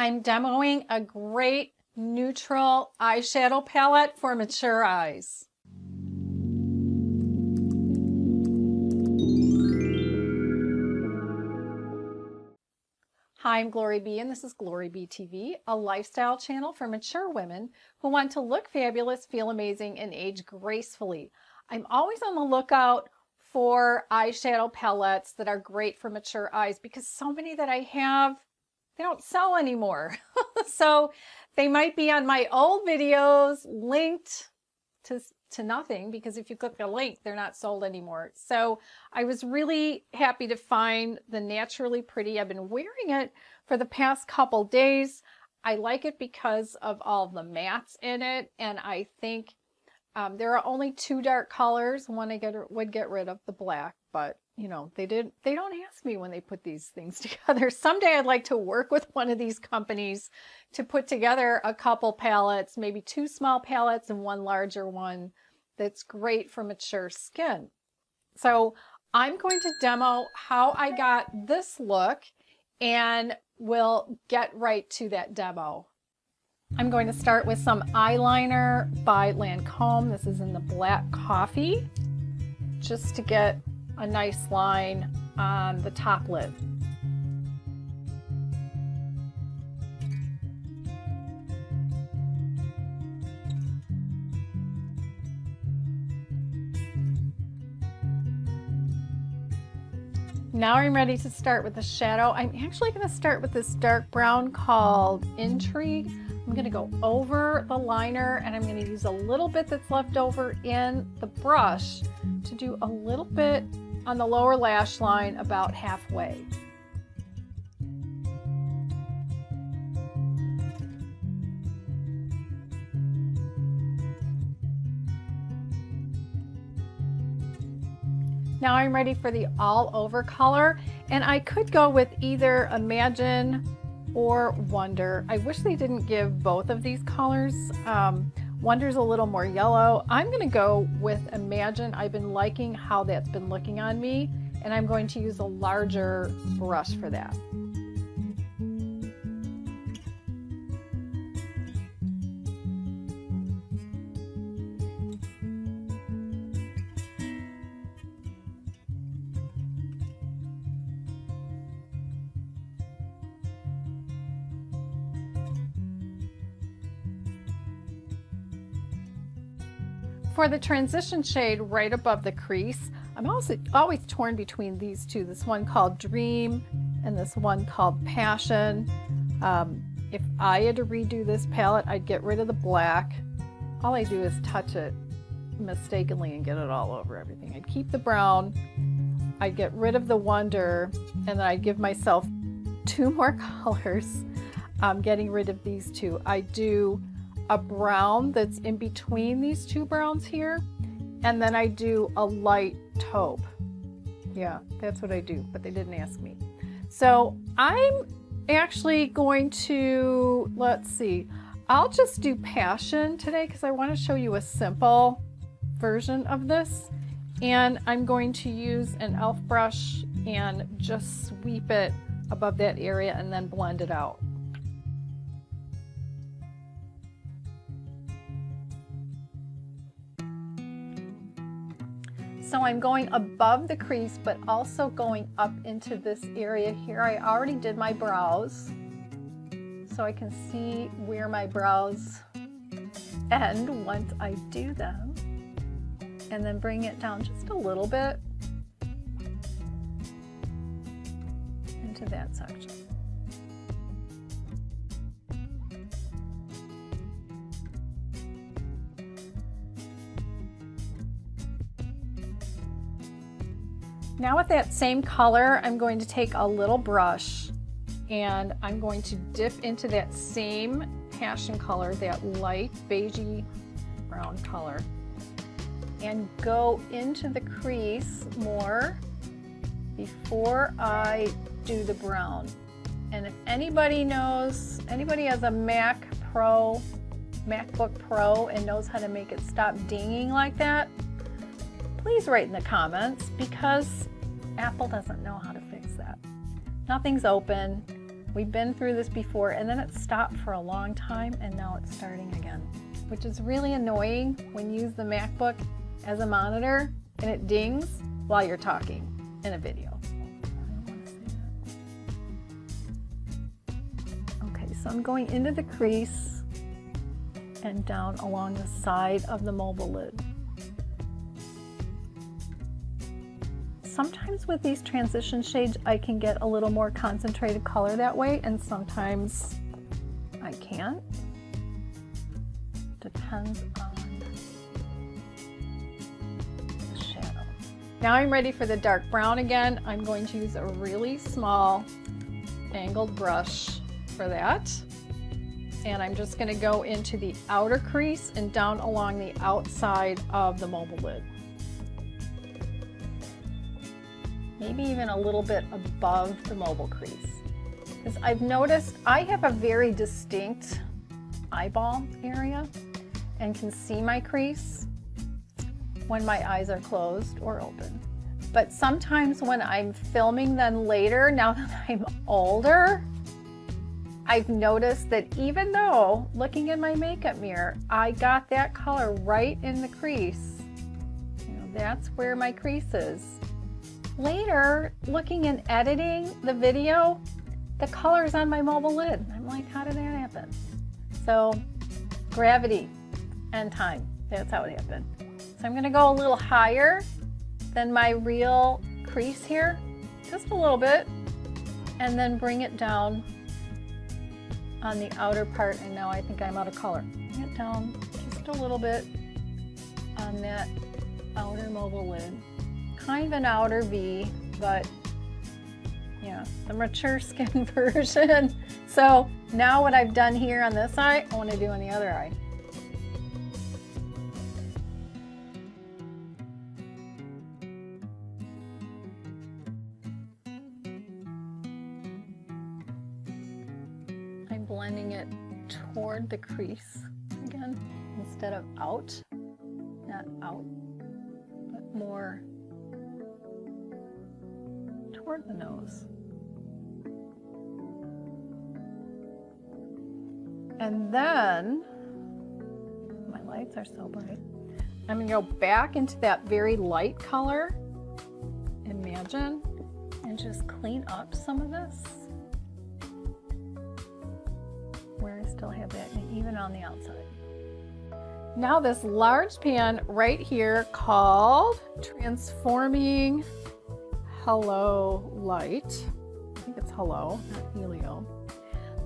I'm demoing a great neutral eyeshadow palette for mature eyes. Hi, I'm GloryB and this is GloryB-TV, a lifestyle channel for mature women who want to look fabulous, feel amazing, and age gracefully. I'm always on the lookout for eyeshadow palettes that are great for mature eyes because so many that I have, they don't sell anymore. So they might be on my old videos linked to nothing, because if you click the link, they're not sold anymore. So I was really happy to find the Naturally Pretty. I've been wearing it for the past couple days. I like it because of all of the mattes in it, and I think there are only two dark colors. One I would get rid of, the black, but you know, they don't ask me when they put these things together. Someday I'd like to work with one of these companies to put together a couple palettes, maybe two small palettes and one larger one that's great for mature skin. So I'm going to demo how I got this look, and we'll get right to that demo. I'm going to start with some eyeliner by Lancome. This is in the Black Coffee, just to get a nice line on the top lid. Now I'm ready to start with the shadow. I'm actually going to start with this dark brown called Intrigue. I'm going to go over the liner, and I'm going to use a little bit that's left over in the brush to do a little bit on the lower lash line about halfway. Now I'm ready for the all over color, and I could go with either Imagine or Wonder. I wish they didn't give both of these colors. Wonder's a little more yellow. I'm gonna go with Imagine. I've been liking how that's been looking on me, and I'm going to use a larger brush for that. For the transition shade right above the crease, I'm also always torn between these two, this one called Dream and this one called Passion. If I had to redo this palette, I'd get rid of the black. All I do is touch it mistakenly and get it all over everything. I'd keep the brown, I'd get rid of the Wonder, and then I'd give myself two more colors. I'm getting rid of these two. I do a brown that's in between these two browns here, and then I do a light taupe. Yeah, that's what I do, but they didn't ask me. So I'm actually going to, let's see, I'll just do Passion today because I want to show you a simple version of this, and I'm going to use an e.l.f. brush and just sweep it above that area and then blend it out. So I'm going above the crease, but also going up into this area here. I already did my brows, so I can see where my brows end once I do them. And then bring it down just a little bit into that section. Now with that same color, I'm going to take a little brush and I'm going to dip into that same Passion color, that light beigey brown color, and go into the crease more before I do the brown. And if anybody knows, anybody has a MacBook Pro and knows how to make it stop dinging like that, please write in the comments, because Apple doesn't know how to fix that. Nothing's open. We've been through this before, and then it stopped for a long time, and now it's starting again, which is really annoying when you use the MacBook as a monitor and it dings while you're talking in a video. Okay, so I'm going into the crease and down along the side of the mobile lid. Sometimes with these transition shades, I can get a little more concentrated color that way, and sometimes I can't. Depends on the shadow. Now I'm ready for the dark brown again. I'm going to use a really small angled brush for that. And I'm just going to go into the outer crease and down along the outside of the mobile lid. Maybe even a little bit above the mobile crease. Because I've noticed I have a very distinct eyeball area and can see my crease when my eyes are closed or open. But sometimes when I'm filming them later, now that I'm older, I've noticed that even though looking in my makeup mirror, I got that color right in the crease. You know, that's where my crease is. Later, looking and editing the video, the color's on my mobile lid. I'm like, how did that happen? So, gravity and time, that's how it happened. So I'm gonna go a little higher than my real crease here, just a little bit, and then bring it down on the outer part, and now I think I'm out of color. Bring it down just a little bit on that outer mobile lid. Kind of an outer V, but yeah, the mature skin version. So now what I've done here on this eye, I want to do on the other eye. I'm blending it toward the crease again, instead of out, not out, but more toward the nose. And then, my lights are so bright, I'm gonna go back into that very light color, Imagine, and just clean up some of this where I still have that, and even on the outside. Now this large pan right here called Transforming Hello Light. I think it's Hello, not Helio.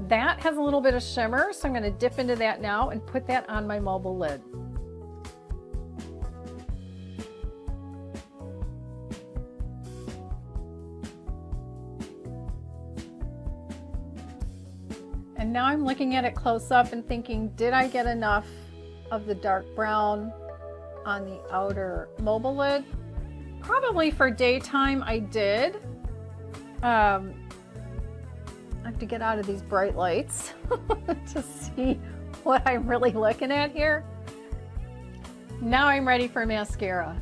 That has a little bit of shimmer, so I'm going to dip into that now and put that on my mobile lid. And now I'm looking at it close up and thinking, did I get enough of the dark brown on the outer mobile lid? Probably for daytime I did. I have to get out of these bright lights to see what I'm really looking at here. Now I'm ready for mascara.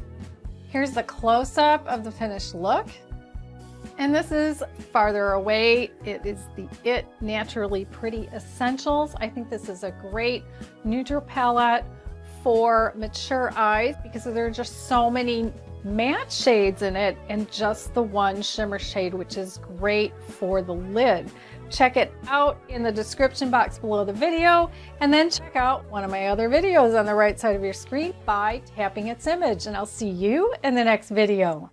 Here's the close-up of the finished look. And this is farther away. It is the IT Naturally Pretty Essentials. I think this is a great neutral palette for mature eyes because there are just so many matte shades in it and just the one shimmer shade, which is great for the lid. Check it out in the description box below the video, and then check out one of my other videos on the right side of your screen by tapping its image, and I'll see you in the next video.